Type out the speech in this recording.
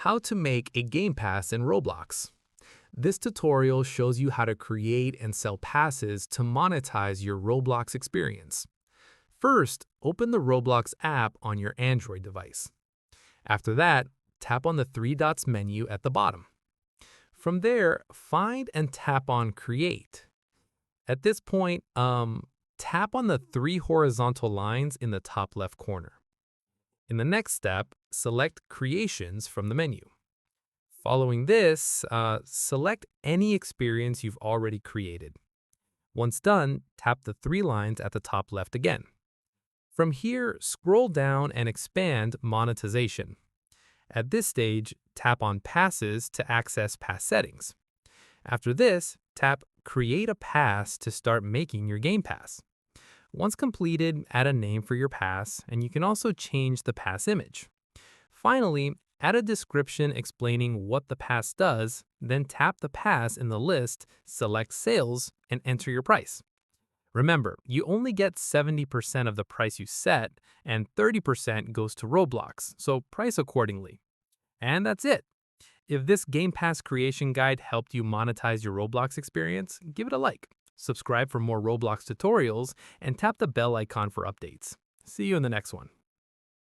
How to make a game pass in Roblox. This tutorial shows you how to create and sell passes to monetize your Roblox experience. First, open the Roblox app on your Android device. After that, tap on the three dots menu at the bottom. From there, find and tap on Create. At this point, tap on the three horizontal lines in the top left corner. In the next step, select Creations from the menu. Following this, select any experience you've already created. Once done, tap the three lines at the top left again. From here, scroll down and expand Monetization. At this stage, tap on Passes to access pass settings. After this, tap Create a Pass to start making your game pass. Once completed, add a name for your pass, and you can also change the pass image. Finally, add a description explaining what the pass does, then tap the pass in the list, select Sales, and enter your price. Remember, you only get 70% of the price you set, and 30% goes to Roblox, so price accordingly. And that's it. If this Game Pass creation guide helped you monetize your Roblox experience, give it a like. Subscribe for more Roblox tutorials, and tap the bell icon for updates. See you in the next one.